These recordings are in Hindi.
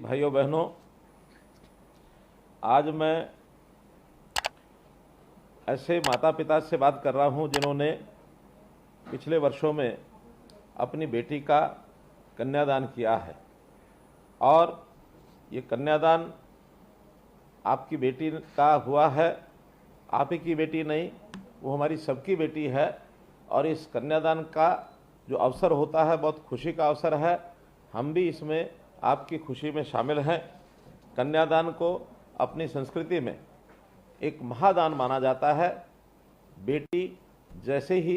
भाइयों बहनों, आज मैं ऐसे माता पिता से बात कर रहा हूं जिन्होंने पिछले वर्षों में अपनी बेटी का कन्यादान किया है। और ये कन्यादान आपकी बेटी का हुआ है, आप ही की बेटी नहीं, वो हमारी सबकी बेटी है। और इस कन्यादान का जो अवसर होता है बहुत खुशी का अवसर है। हम भी इसमें आपकी खुशी में शामिल हैं। कन्यादान को अपनी संस्कृति में एक महादान माना जाता है। बेटी जैसे ही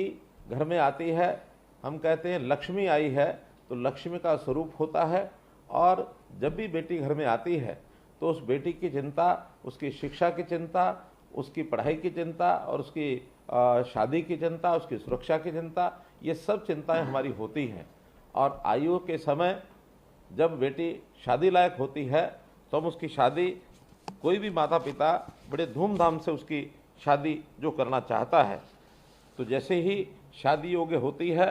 घर में आती है, हम कहते हैं लक्ष्मी आई है, तो लक्ष्मी का स्वरूप होता है। और जब भी बेटी घर में आती है तो उस बेटी की चिंता, उसकी शिक्षा की चिंता, उसकी पढ़ाई की चिंता और उसकी शादी की चिंता, उसकी सुरक्षा की चिंता, ये सब चिंताएं हमारी होती हैं। और आयु के समय जब बेटी शादी लायक होती है तो हम उसकी शादी, कोई भी माता पिता बड़े धूमधाम से उसकी शादी जो करना चाहता है, तो जैसे ही शादी योग्य होती है,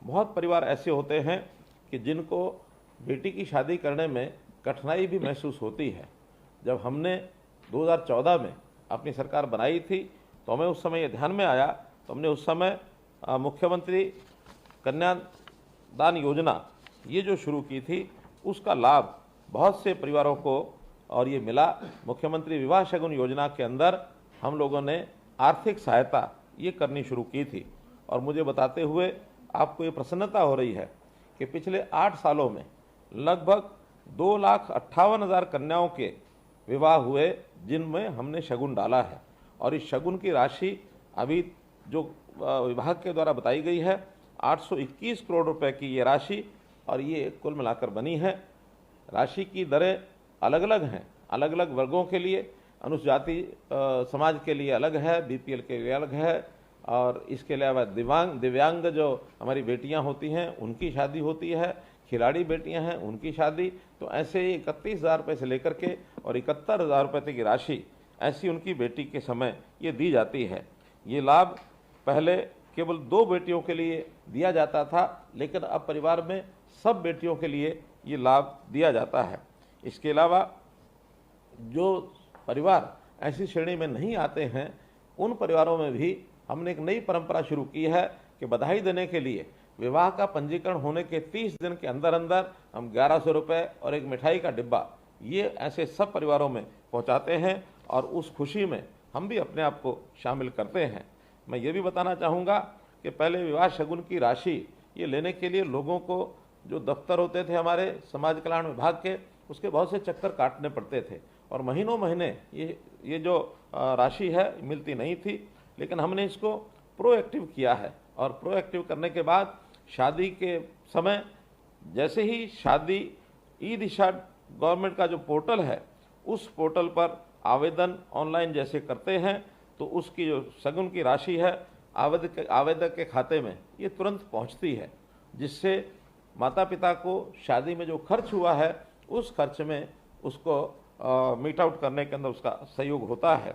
बहुत परिवार ऐसे होते हैं कि जिनको बेटी की शादी करने में कठिनाई भी महसूस होती है। जब हमने 2014 में अपनी सरकार बनाई थी तो हमें उस समय ये ध्यान में आया, तो हमने उस समय मुख्यमंत्री कन्यादान योजना ये जो शुरू की थी, उसका लाभ बहुत से परिवारों को और ये मिला। मुख्यमंत्री विवाह शगुन योजना के अंदर हम लोगों ने आर्थिक सहायता ये करनी शुरू की थी। और मुझे बताते हुए आपको ये प्रसन्नता हो रही है कि पिछले 8 सालों में लगभग 2,58,000 कन्याओं के विवाह हुए जिनमें हमने शगुन डाला है। और इस शगुन की राशि अभी जो विभाग के द्वारा बताई गई है 821 करोड़ रुपए की ये राशि, और ये कुल मिलाकर बनी है। राशि की दरें अलग अलग हैं, अलग अलग वर्गों के लिए, अनुसूचित समाज के लिए अलग है, बीपीएल के लिए अलग है। और इसके अलावा दिव्यांग जो हमारी बेटियां होती हैं उनकी शादी होती है, खिलाड़ी बेटियां हैं उनकी शादी। तो ऐसे 31,000 रुपये से लेकर के और 71,000 रुपये तक की राशि ऐसी उनकी बेटी के समय ये दी जाती है। ये लाभ पहले केवल 2 बेटियों के लिए दिया जाता था, लेकिन अब परिवार में सब बेटियों के लिए ये लाभ दिया जाता है। इसके अलावा जो परिवार ऐसी श्रेणी में नहीं आते हैं, उन परिवारों में भी हमने एक नई परंपरा शुरू की है कि बधाई देने के लिए विवाह का पंजीकरण होने के 30 दिन के अंदर अंदर हम 1100 रुपये और एक मिठाई का डिब्बा ये ऐसे सब परिवारों में पहुंचाते हैं। और उस खुशी में हम भी अपने आप को शामिल करते हैं। मैं ये भी बताना चाहूँगा कि पहले विवाह शगुन की राशि ये लेने के लिए लोगों को जो दफ्तर होते थे हमारे समाज कल्याण विभाग के, उसके बहुत से चक्कर काटने पड़ते थे और महीनों महीने ये जो राशि है मिलती नहीं थी। लेकिन हमने इसको प्रोएक्टिव किया है। और प्रोएक्टिव करने के बाद शादी के समय जैसे ही शादी ई दिशा गवर्नमेंट का जो पोर्टल है, उस पोर्टल पर आवेदन ऑनलाइन जैसे करते हैं, तो उसकी जो शगुन की राशि है आवेदक के खाते में ये तुरंत पहुंचती है, जिससे माता पिता को शादी में जो खर्च हुआ है उस खर्च में उसको मीट आउट करने के अंदर उसका सहयोग होता है।